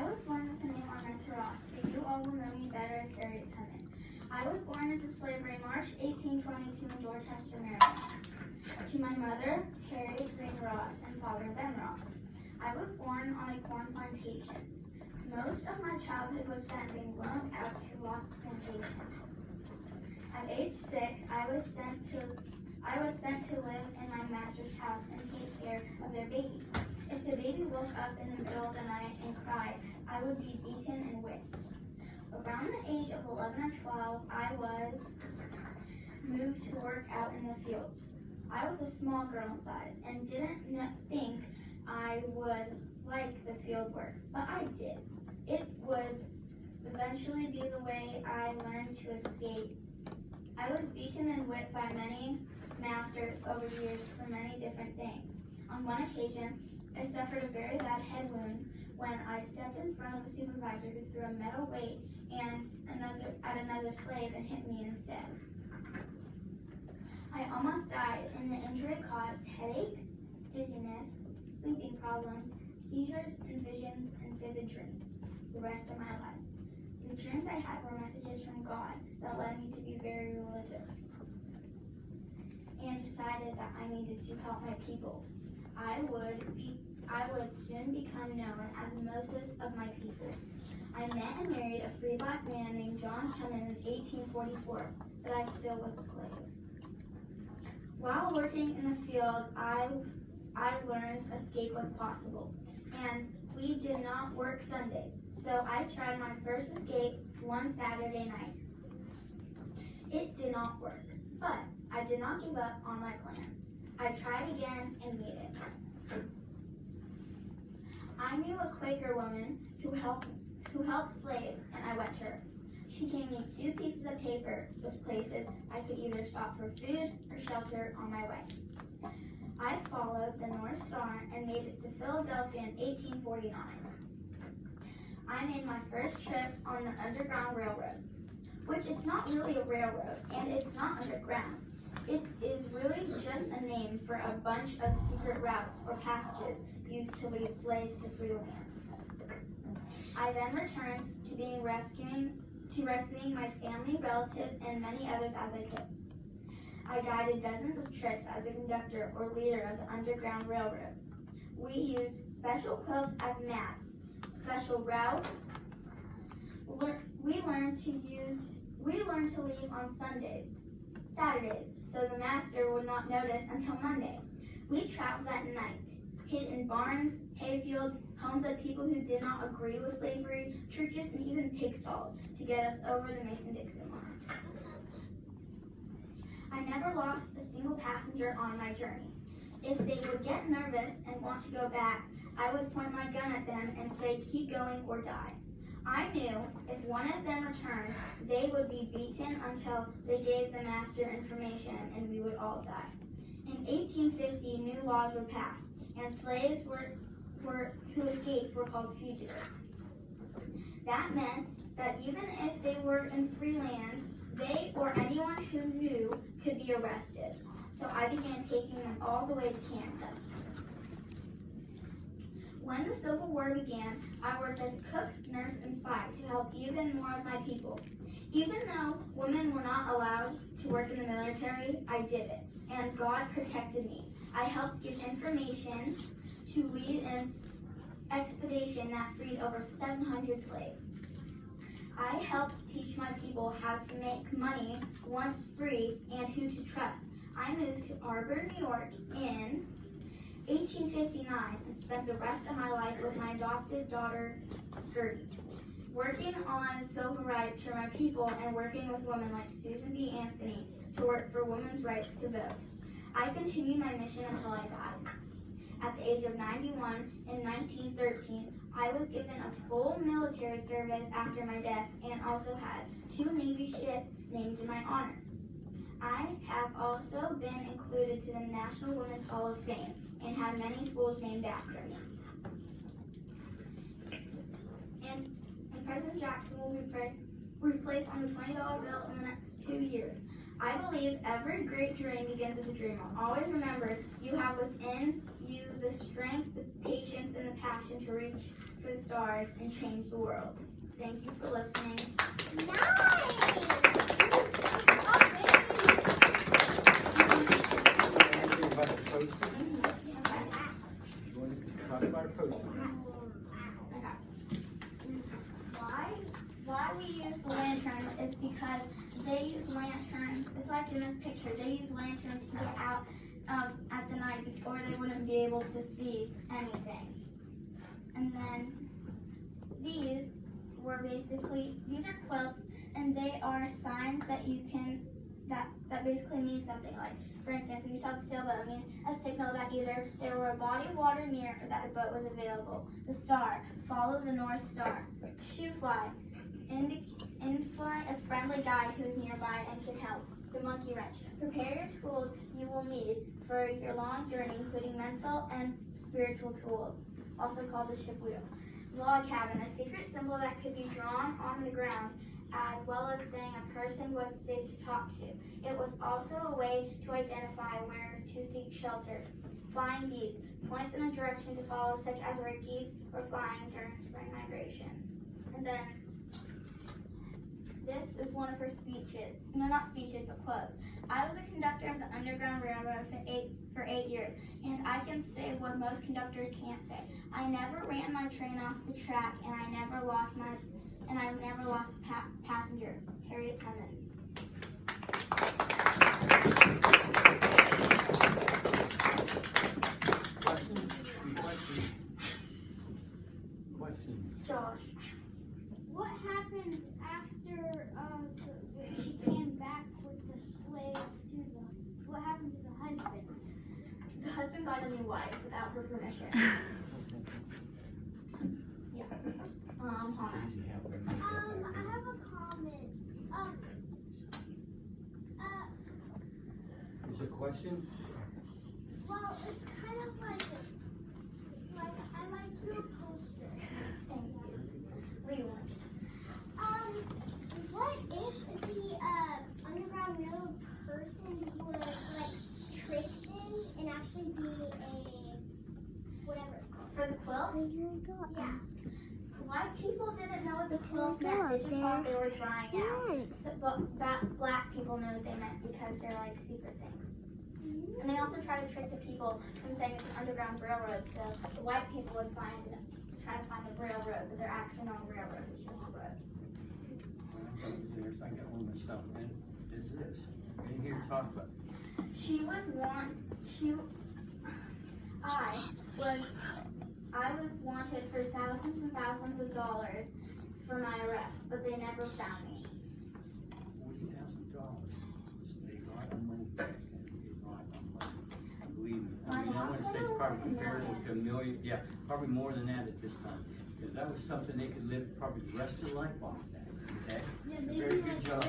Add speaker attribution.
Speaker 1: I was born with the name Harriet, but you all will know me better as Harriet Tubman. I was born into slavery March 1822 in Dorchester, Maryland, to my mother, Harriet Green Ross, and father, Ben Ross. I was born on a corn plantation. Most of my childhood was spent being loaned out to lost plantations. At age 6, I was sent to live in my master's house and take care of their baby. If the baby woke up in the middle of the night and cried, I would be beaten and whipped. Around the age of 11 or 12, I was moved to work out in the fields. I was a small girl in size and didn't think I would like the field work, but I did. It would eventually be the way I learned to escape. I was beaten and whipped by many masters over the years for many different things. On one occasion, I suffered a very bad head wound when I stepped in front of a supervisor who threw a metal weight at another slave and hit me instead. I almost died, and the injury caused headaches, dizziness, sleeping problems, seizures, and visions, and vivid dreams the rest of my life. The dreams I had were messages from God that led me to be very religious and decided that I needed to help my people. I would soon become known as Moses of my people. I met and married a free black man named John Tubman in 1844, but I still was a slave. While working in the fields, I learned escape was possible, and we did not work Sundays, so I tried my first escape one Saturday night. It did not work, but I did not give up on my plan. I tried again and made it. I knew a Quaker woman who helped slaves, and I went to her. She gave me 2 pieces of paper with places I could either stop for food or shelter on my way. I followed the North Star and made it to Philadelphia in 1849. I made my first trip on the Underground Railroad, which it's not really a railroad, and it's not underground. It is really just a name for a bunch of secret routes or passages used to lead slaves to free lands. I then returned to rescuing my family, relatives, and many others as I could. I guided dozens of trips as a conductor or leader of the Underground Railroad. We used special codes as maps, special routes. We learned to leave on Saturdays, so the master would not notice until Monday. We traveled at night, hid in barns, hayfields, homes of people who did not agree with slavery, churches, and even pig stalls to get us over the Mason-Dixon line. I never lost a single passenger on my journey. If they would get nervous and want to go back, I would point my gun at them and say, "Keep going or die." I knew if one of them returned, they would be beaten until they gave the master information and we would all die. In 1850, new laws were passed, and slaves who escaped were called fugitives. That meant that even if they were in free land, they or anyone who knew could be arrested. So I began taking them all the way to Canada. When the Civil War began, I worked as a cook, nurse, and spy to help even more of my people. Even though women were not allowed to work in the military, I did it, and God protected me. I helped give information to lead an expedition that freed over 700 slaves. I helped teach my people how to make money once free and who to trust. I moved to Arbor, New York in 1859 and spent the rest of my life with my adopted daughter, Gertie, working on civil rights for my people and working with women like Susan B. Anthony to work for women's rights to vote. I continued my mission until I died. At the age of 91 in 1913, I was given a full military service after my death and also had 2 Navy ships named in my honor. I have also been included to the National Women's Hall of Fame and had many schools named after me. And President Jackson will be replaced on the $20 bill in the next 2 years. I believe every great dream begins with a dreamer. Always remember, you have within you the strength, the patience, and the passion to reach for the stars and change the world. Thank you for listening. Why we use the lanterns is because they use lanterns. It's like in this picture. They use lanterns to get out at the night, or they wouldn't be able to see anything. And then these are quilts, and they are signs that you can that basically means something. Like, for instance, if you saw the sailboat, it means a signal that either there were a body of water near or that a boat was available. The star, follow the North Star. Shoe fly, indicate a friendly guide who is nearby and can help. The monkey wrench, prepare your tools you will need for your long journey, including mental and spiritual tools, also called the ship wheel. Log cabin, a secret symbol that could be drawn on the ground, as well as saying a person was safe to talk to. It was also a way to identify where to seek shelter. Flying geese, points in a direction to follow, such as where geese were flying during spring migration. And then this is one of her speeches. No, not speeches, but quotes. I was a conductor of the Underground Railroad for eight years, and I can say what most conductors can't say. I never ran my train off the track, and I never lost a passenger. Harriet Tubman.
Speaker 2: Question.
Speaker 1: Josh.
Speaker 3: What happened after she came back with the slaves what happened to the husband?
Speaker 1: The husband got a new wife without her permission. Yeah. Hannah.
Speaker 3: I have a comment.
Speaker 2: Is it a question?
Speaker 3: Well, it's kind of like I like your poster.
Speaker 1: Thank you. What do you want?
Speaker 3: What if the Underground Railroad person would like trick them and actually be a whatever it's called?
Speaker 1: For the quilts?
Speaker 3: Yeah.
Speaker 1: White people didn't know what the quilts meant. They just thought they were drying out. So, but black people know what they meant because they're like secret things. And they also try to trick the people from saying it's an underground railroad. So the white people would try to find the railroad, but they're actually not a railroad. It's just a road.
Speaker 2: I got one myself. And is this? I didn't hear you talk about.
Speaker 1: I was wanted for thousands and thousands of dollars for my arrest, but they never found me.
Speaker 2: $40,000. They got our money back. Believe me. I mean, I want to say probably comparable to $1 million. Yeah, probably more than that at this time. Because that was something they could live probably the rest of their life off that. Okay?
Speaker 3: Yeah,
Speaker 2: Very good job.